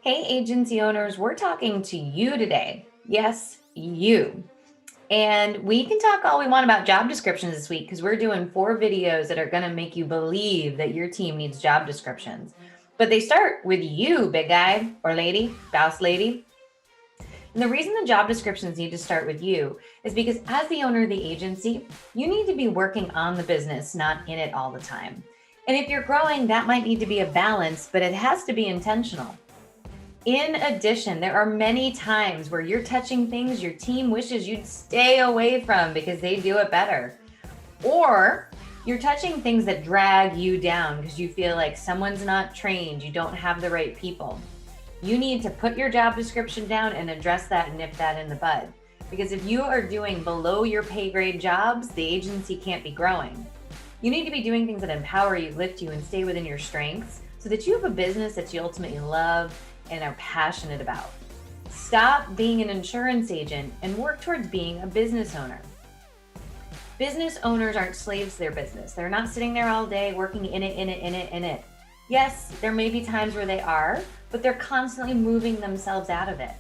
Hey, agency owners, we're talking to you today. Yes, you. And we can talk all we want about job descriptions this week because we're doing 4 videos that are going to make you believe that your team needs job descriptions. But they start with you, big guy or lady, boss lady. And the reason the job descriptions need to start with you is because as the owner of the agency, you need to be working on the business, not in it all the time. And if you're growing, that might need to be a balance, but it has to be intentional. In addition, there are many times where you're touching things your team wishes you'd stay away from because they do it better. Or you're touching things that drag you down because you feel like someone's not trained, you don't have the right people. You need to put your job description down and address that and nip that in the bud. Because if you are doing below your pay grade jobs, the agency can't be growing. You need to be doing things that empower you, lift you, and stay within your strengths so that you have a business that you ultimately love and are passionate about. Stop being an insurance agent and work towards being a business owner. Business owners aren't slaves to their business. They're not sitting there all day working in it. Yes, there may be times where they are, but they're constantly moving themselves out of it.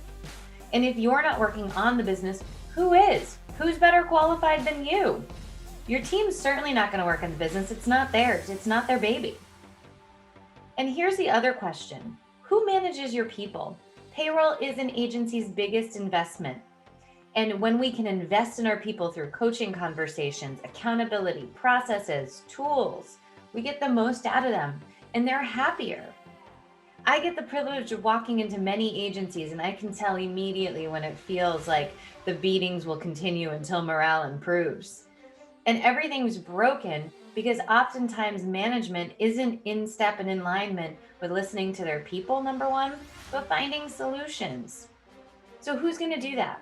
And if you're not working on the business, who is? Who's better qualified than you? Your team's certainly not going to work in the business. It's not theirs. It's not their baby. And here's the other question. Who manages your people? Payroll is an agency's biggest investment. And when we can invest in our people through coaching conversations, accountability, processes, tools, we get the most out of them and they're happier. I get the privilege of walking into many agencies and I can tell immediately when it feels like the beatings will continue until morale improves. And everything's broken because oftentimes management isn't in step and in alignment with listening to their people, number one, but finding solutions. So who's going to do that?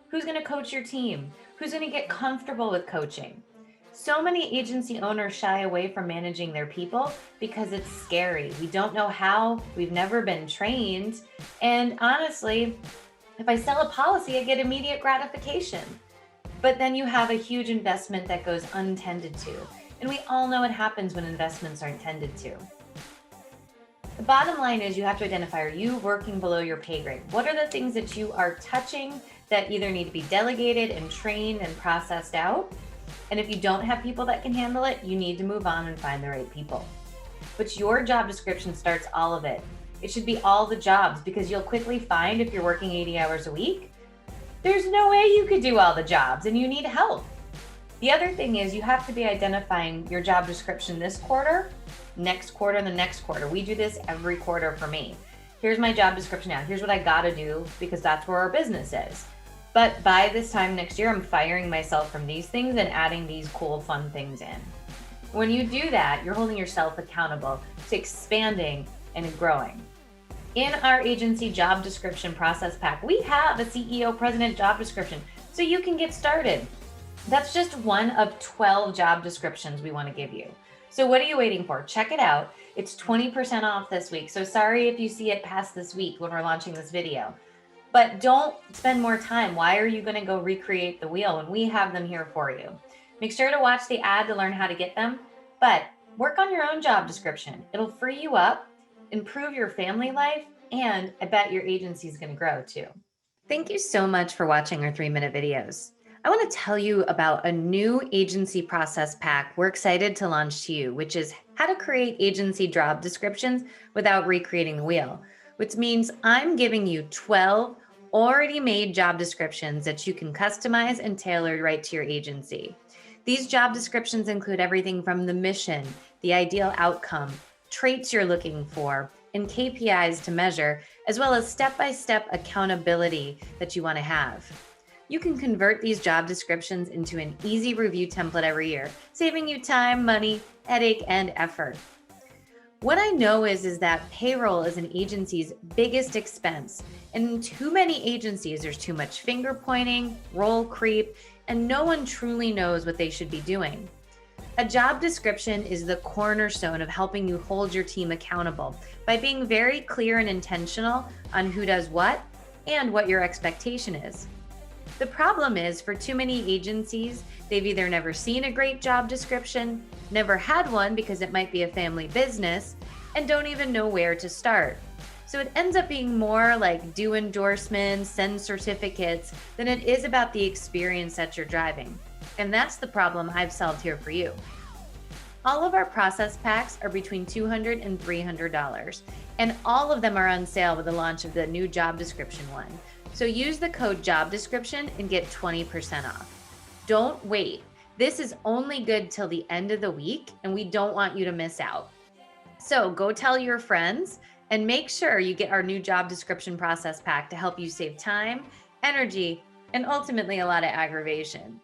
Who's going to coach your team? Who's going to get comfortable with coaching? So many agency owners shy away from managing their people because it's scary. We don't know how, we've never been trained. And honestly, if I sell a policy, I get immediate gratification. But then you have a huge investment that goes untended to. And we all know what happens when investments aren't tended to. The bottom line is you have to identify, are you working below your pay grade? What are the things that you are touching that either need to be delegated and trained and processed out? And if you don't have people that can handle it, you need to move on and find the right people. But your job description starts all of it. It should be all the jobs because you'll quickly find if you're working 80 hours a week, there's no way you could do all the jobs and you need help. The other thing is you have to be identifying your job description this quarter, next quarter, and the next quarter. We do this every quarter for me. Here's my job description now. Here's what I got to do because that's where our business is. But by this time next year, I'm firing myself from these things and adding these cool, fun things in. When you do that, you're holding yourself accountable to expanding and growing. In our agency job description process pack, we have a CEO president job description so you can get started. That's just one of 12 job descriptions we want to give you. So what are you waiting for? Check it out. It's 20% off this week. So sorry if you see it past this week when we're launching this video. But don't spend more time. Why are you going to go recreate the wheel when we have them here for you? Make sure to watch the ad to learn how to get them, but work on your own job description. It'll free you up, improve your family life, and I bet your agency is going to grow too. Thank you so much for watching our 3-minute videos. I want to tell you about a new agency process pack we're excited to launch to you, which is how to create agency job descriptions without recreating the wheel, which means I'm giving you 12 already made job descriptions that you can customize and tailor right to your agency. These job descriptions include everything from the mission, the ideal outcome, traits you're looking for, and KPIs to measure, as well as step-by-step accountability that you want to have. You can convert these job descriptions into an easy review template every year, saving you time, money, headache, and effort. What I know is that payroll is an agency's biggest expense. And in too many agencies, there's too much finger pointing, role creep, and no one truly knows what they should be doing. A job description is the cornerstone of helping you hold your team accountable by being very clear and intentional on who does what and what your expectation is. The problem is for too many agencies, they've either never seen a great job description, never had one because it might be a family business, and don't even know where to start. So So it ends up being more like do endorsements, send certificates than it is about the experience that you're driving. And that's the problem I've solved here for you. All of our process packs are between $200 and $300, and all of them are on sale with the launch of the new job description one. So use the code job description and get 20% off. Don't wait. This is only good till the end of the week, and we don't want you to miss out. So go tell your friends and make sure you get our new job description process pack to help you save time, energy, and ultimately a lot of aggravation.